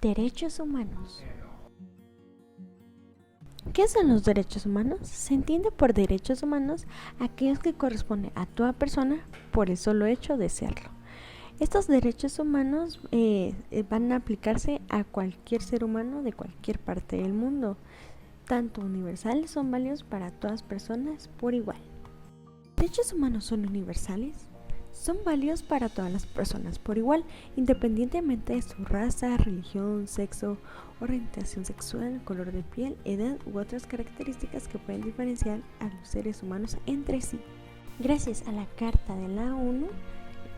Derechos humanos. ¿Qué son los derechos humanos? Se entiende por derechos humanos aquellos que corresponden a toda persona por el solo hecho de serlo. Estos derechos humanos van a aplicarse a cualquier ser humano de cualquier parte del mundo. Tanto universales son válidos para todas personas por igual. ¿Derechos humanos son universales? Son válidos para todas las personas por igual, independientemente de su raza, religión, sexo, orientación sexual, color de piel, edad u otras características que pueden diferenciar a los seres humanos entre sí. Gracias a la Carta de la ONU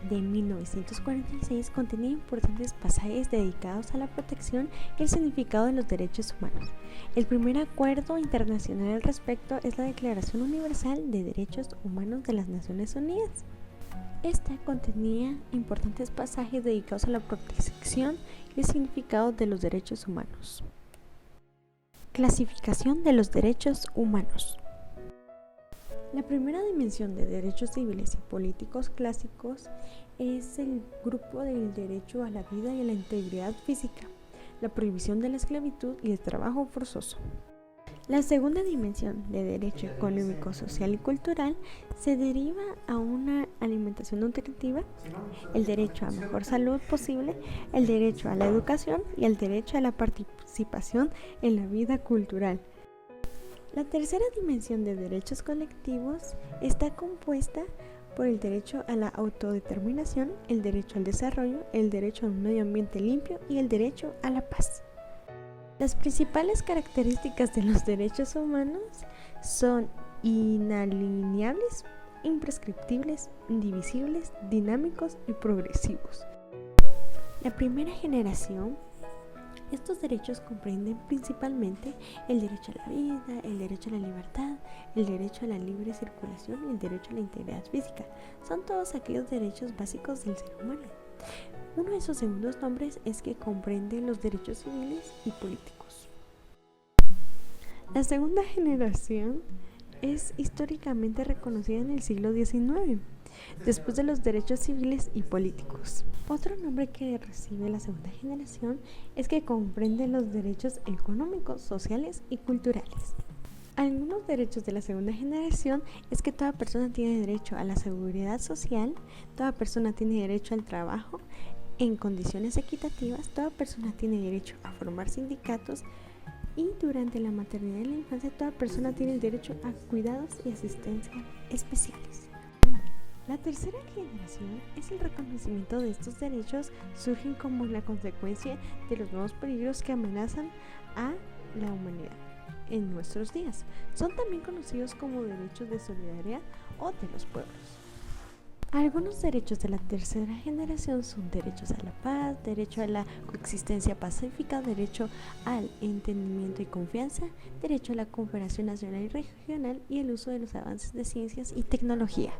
de 1946 contenía importantes pasajes dedicados a la protección y el significado de los derechos humanos. El primer acuerdo internacional al respecto es la Declaración Universal de Derechos Humanos de las Naciones Unidas. Esta contenía importantes pasajes dedicados a la protección y el significado de los derechos humanos. Clasificación de los derechos humanos. La primera dimensión de derechos civiles y políticos clásicos es el grupo del derecho a la vida y a la integridad física, la prohibición de la esclavitud y el trabajo forzoso. La segunda dimensión de derecho económico, social y cultural se deriva a una alimentación nutritiva, el derecho a mejor salud posible, el derecho a la educación y el derecho a la participación en la vida cultural. La tercera dimensión de derechos colectivos está compuesta por el derecho a la autodeterminación, el derecho al desarrollo, el derecho a un medio ambiente limpio y el derecho a la paz. Las principales características de los derechos humanos son inalienables, imprescriptibles, indivisibles, dinámicos y progresivos. La primera generación, estos derechos comprenden principalmente el derecho a la vida, el derecho a la libertad, el derecho a la libre circulación y el derecho a la integridad física. Son todos aquellos derechos básicos del ser humano. Uno de sus segundos nombres es que comprende los derechos civiles y políticos. La segunda generación es históricamente reconocida en el siglo XIX, después de los derechos civiles y políticos. Otro nombre que recibe la segunda generación es que comprende los derechos económicos, sociales y culturales. Algunos derechos de la segunda generación es que toda persona tiene derecho a la seguridad social, toda persona tiene derecho al trabajo en condiciones equitativas, toda persona tiene derecho a formar sindicatos y durante la maternidad y la infancia toda persona tiene el derecho a cuidados y asistencia especiales. La tercera generación es el reconocimiento de estos derechos surgen como la consecuencia de los nuevos peligros que amenazan a la humanidad en nuestros días. Son también conocidos como derechos de solidaridad o de los pueblos. Algunos derechos de la tercera generación son derechos a la paz, derecho a la coexistencia pacífica, derecho al entendimiento y confianza, derecho a la cooperación nacional y regional y el uso de los avances de ciencias y tecnología.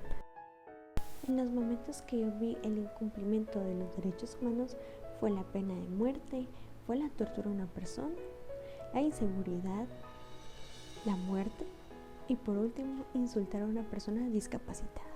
En los momentos que yo vi el incumplimiento de los derechos humanos fue la pena de muerte, fue la tortura a una persona, la inseguridad, la muerte y por último insultar a una persona discapacitada.